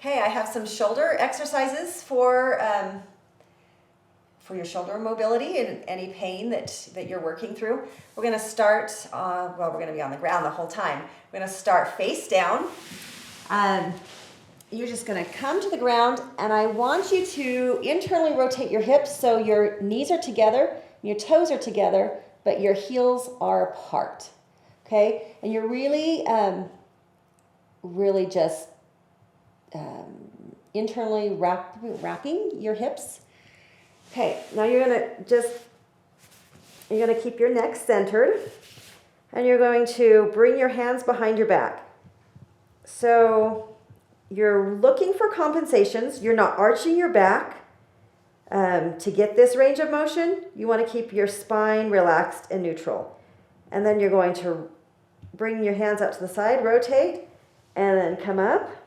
Okay, I have some shoulder exercises for your shoulder mobility and any pain that you're working through. We're going to start, well, we're going to be on the ground the whole time. We're going to start face down. You're just going to come to the ground, and I want you to internally rotate your hips so your knees are together, your toes are together, but your heels are apart. Okay, and you're really, really just internally wrapping your hips. Okay, now you're gonna keep your neck centered, and you're going to bring your hands behind your back. So you're looking for compensations. You're not arching your back to get this range of motion. You want to keep your spine relaxed and neutral. And then you're going to bring your hands out to the side, rotate, and then come up,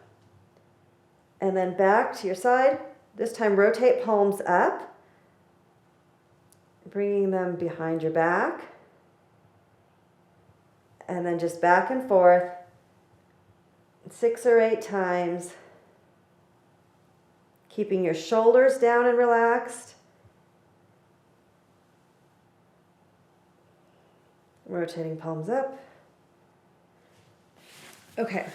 and then back to your side. This time rotate palms up, bringing them behind your back, and then just back and forth 6 or 8 times, keeping your shoulders down and relaxed. Rotating palms up. Okay,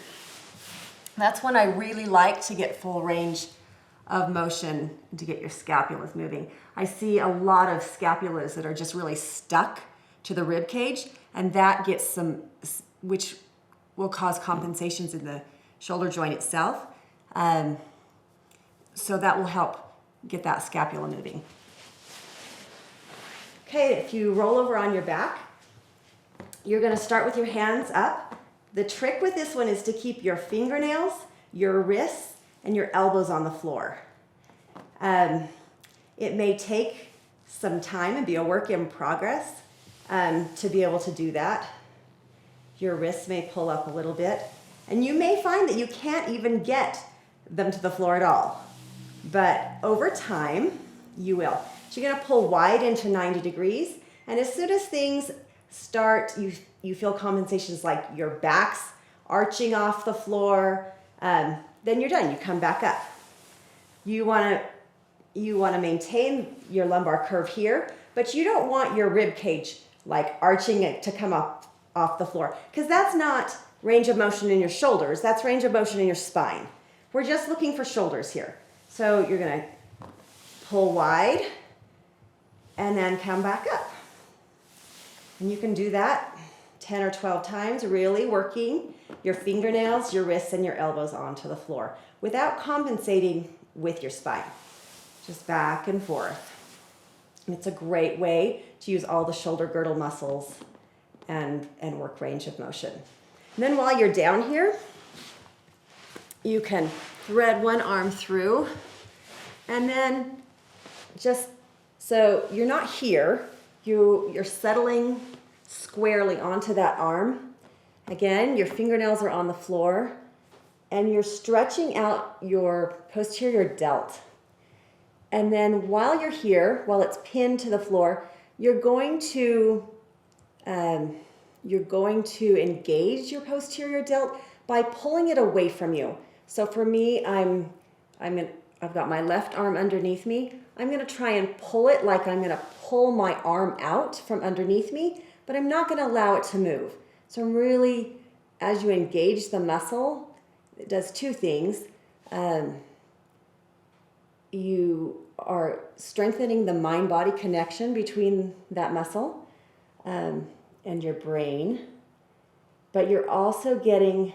that's when I really like to get full range of motion and to get your scapulas moving. I see a lot of scapulas that are just really stuck to the rib cage, and that gets some, which will cause compensations in the shoulder joint itself. So that will help get that scapula moving. Okay, if you roll over on your back, you're going to start with your hands up. The trick with this one is to keep your fingernails, your wrists, and your elbows on the floor. It may take some time and be a work in progress to be able to do that. Your wrists may pull up a little bit, and you may find that you can't even get them to the floor at all. But over time, you will. So you're going to pull wide into 90 degrees, and as soon as things start, you feel compensations like your back's arching off the floor, then you're done. You come back up. You want to maintain your lumbar curve here, but you don't want your rib cage like arching it to come up off the floor, because that's not range of motion in your shoulders. That's range of motion in your spine. We're just looking for shoulders here. So you're going to pull wide and then come back up. And you can do that 10 or 12 times, really working your fingernails, your wrists, and your elbows onto the floor without compensating with your spine. Just back and forth. And it's a great way to use all the shoulder girdle muscles and work range of motion. And then while you're down here, you can thread one arm through, and then just so you're not here, you're settling squarely onto that arm. Again, your fingernails are on the floor, and you're stretching out your posterior delt. And then while you're here, while it's pinned to the floor, you're going to engage your posterior delt by pulling it away from you. So for me, I've got my left arm underneath me. I'm going to try and pull it like I'm going to pull my arm out from underneath me, but I'm not going to allow it to move. So I'm really, as you engage the muscle, it does two things. You are strengthening the mind-body connection between that muscle and your brain, but you're also getting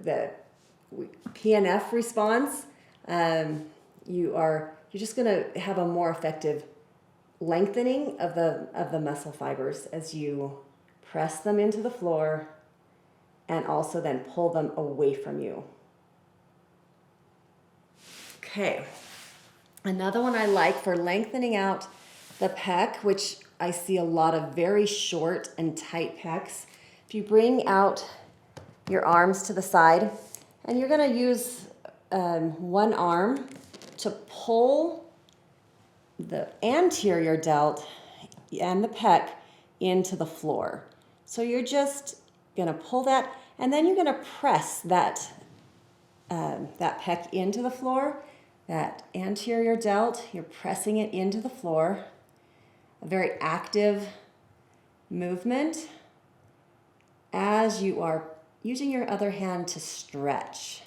the PNF response. You're just going to have a more effective lengthening of the muscle fibers as you press them into the floor and also then pull them away from you. Okay. Another one I like for lengthening out the pec, which I see a lot of very short and tight pecs. If you bring out your arms to the side, and you're going to use one arm to pull the anterior delt and the pec into the floor. So you're just gonna pull that, and then you're gonna press that pec into the floor, that anterior delt, you're pressing it into the floor. A very active movement as you are using your other hand to stretch.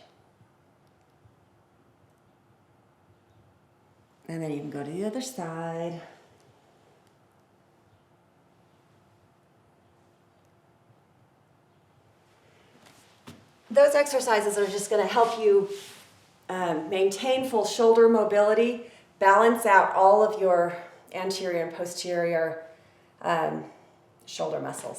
And then you can go to the other side. Those exercises are just going to help you maintain full shoulder mobility, balance out all of your anterior and posterior shoulder muscles.